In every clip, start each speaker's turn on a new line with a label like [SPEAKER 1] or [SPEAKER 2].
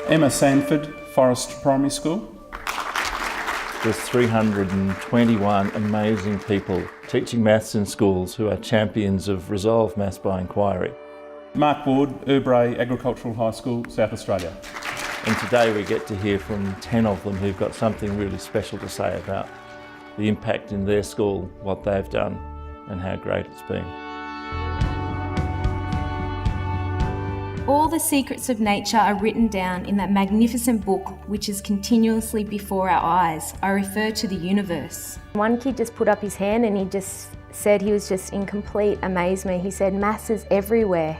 [SPEAKER 1] Emma Sanford, Forest Primary School.
[SPEAKER 2] There's 321 amazing people teaching maths in schools who are champions of reSolve Maths by Inquiry.
[SPEAKER 1] Mark Ward, Urbray Agricultural High School, South Australia.
[SPEAKER 2] And today we get to hear from 10 of them who've got something really special to say about the impact in their school, what they've done and how great it's been.
[SPEAKER 3] All the secrets of nature are written down in that magnificent book which is continuously before our eyes. I refer to the universe.
[SPEAKER 4] One kid just put up his hand and he just said he was just in complete amazement. He said, "Maths is everywhere."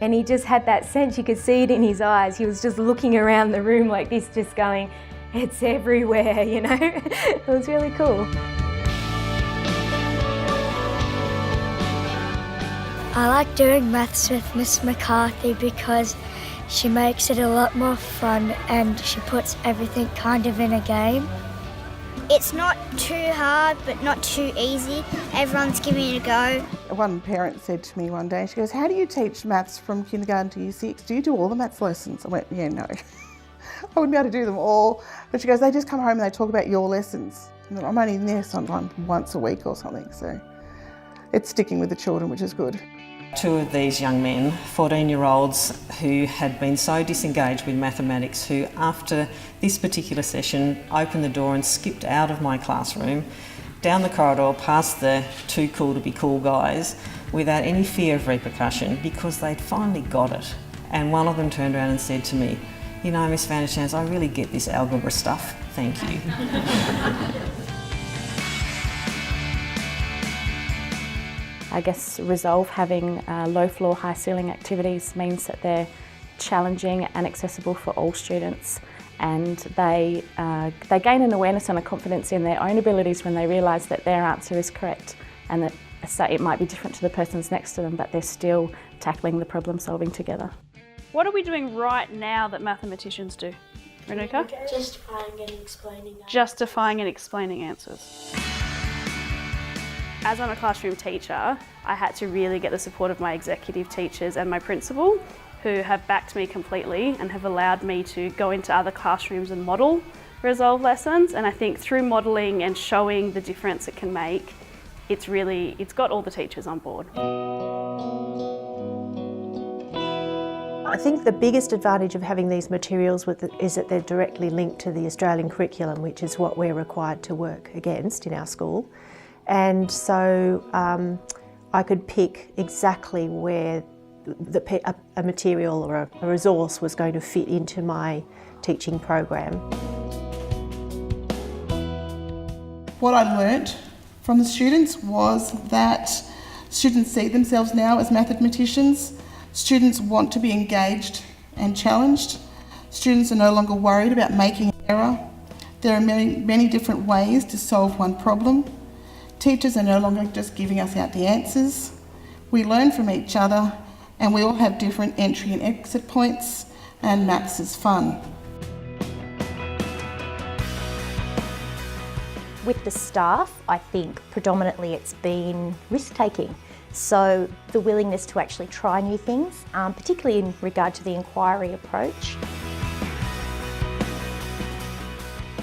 [SPEAKER 4] And he just had that sense, you could see it in his eyes. He was just looking around the room like this, just going, "It's everywhere," you know? It was really cool.
[SPEAKER 5] I like doing maths with Miss McCarthy because she makes it a lot more fun and she puts everything kind of in a game.
[SPEAKER 6] It's not too hard but not too easy. Everyone's giving it a go.
[SPEAKER 7] One parent said to me one day, she goes, "How do you teach maths from kindergarten to year 6? Do you do all the maths lessons?" I went, "Yeah, no." I wouldn't be able to do them all. But she goes, "They just come home and they talk about your lessons." And I'm only in there sometimes once a week or something, so it's sticking with the children, which is good.
[SPEAKER 8] Two of these young men, 14-year-olds who had been so disengaged with mathematics, who after this particular session opened the door and skipped out of my classroom, down the corridor past the too cool to be cool guys, without any fear of repercussion because they'd finally got it. And one of them turned around and said to me, "You know, Miss Van der Chans, I really get this algebra stuff, thank you."
[SPEAKER 9] I guess reSolve having low floor, high ceiling activities means that they're challenging and accessible for all students, and they gain an awareness and a confidence in their own abilities when they realise that their answer is correct and that it might be different to the person's next to them, but they're still tackling the problem solving together.
[SPEAKER 10] What are we doing right now that mathematicians do? Renuka?
[SPEAKER 5] Justifying and explaining.
[SPEAKER 10] Justifying and explaining answers. As I'm a classroom teacher, I had to really get the support of my executive teachers and my principal, who have backed me completely and have allowed me to go into other classrooms and model reSolve lessons. And I think through modelling and showing the difference it can make, it's got all the teachers on board.
[SPEAKER 11] I think the biggest advantage of having these materials is that they're directly linked to the Australian curriculum, which is what we're required to work against in our school. And so I could pick exactly where a material or a resource was going to fit into my teaching program.
[SPEAKER 7] What I learnt from the students was that students see themselves now as mathematicians. Students want to be engaged and challenged. Students are no longer worried about making an error. There are many different ways to solve one problem. Teachers are no longer just giving us out the answers. We learn from each other and we all have different entry and exit points, and maths is fun.
[SPEAKER 12] With the staff, I think predominantly it's been risk-taking. So the willingness to actually try new things, particularly in regard to the inquiry approach.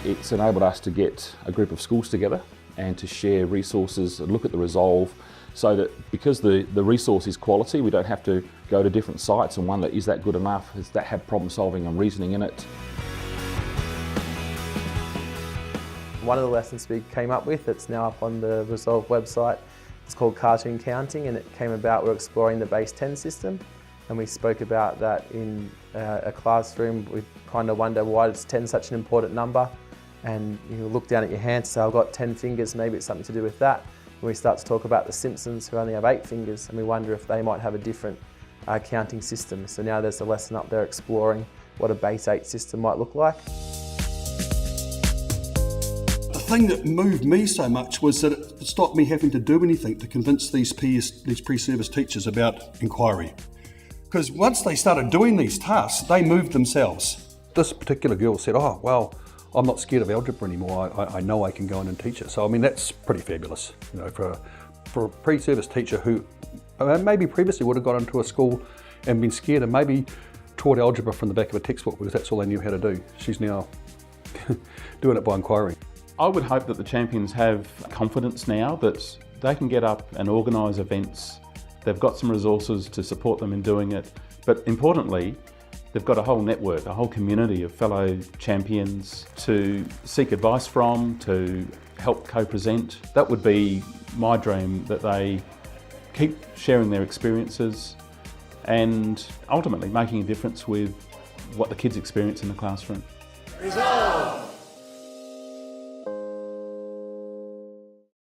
[SPEAKER 13] It's enabled us to get a group of schools together and to share resources and look at the reSolve, so that because the resource is quality, we don't have to go to different sites and wonder, is that good enough? Does that have problem solving and reasoning in it?
[SPEAKER 14] One of the lessons we came up with, it's now up on the reSolve website, it's called Cartoon Counting, and it came about, we're exploring the base 10 system, and we spoke about that in a classroom. We kind of wonder, why is 10 such an important number? And you look down at your hand, so I've got 10 fingers, maybe it's something to do with that. And we start to talk about the Simpsons, who only have 8 fingers, and we wonder if they might have a different counting system. So now there's a lesson up there exploring what a base 8 system might look like.
[SPEAKER 15] The thing that moved me so much was that it stopped me having to do anything to convince these pre-service teachers about inquiry. Because once they started doing these tasks, they moved themselves.
[SPEAKER 16] This particular girl said, "Oh, well, I'm not scared of algebra anymore. I know I can go in and teach it." So, I mean, that's pretty fabulous, you know, for a pre-service teacher who maybe previously would have gone into a school and been scared, and maybe taught algebra from the back of a textbook because that's all they knew how to do. She's now doing it by inquiry.
[SPEAKER 1] I would hope that the champions have confidence now that they can get up and organise events. They've got some resources to support them in doing it, but importantly, they've got a whole network, a whole community of fellow champions to seek advice from, to help co-present. That would be my dream, that they keep sharing their experiences and ultimately making a difference with what the kids experience in the classroom.
[SPEAKER 17] reSolve.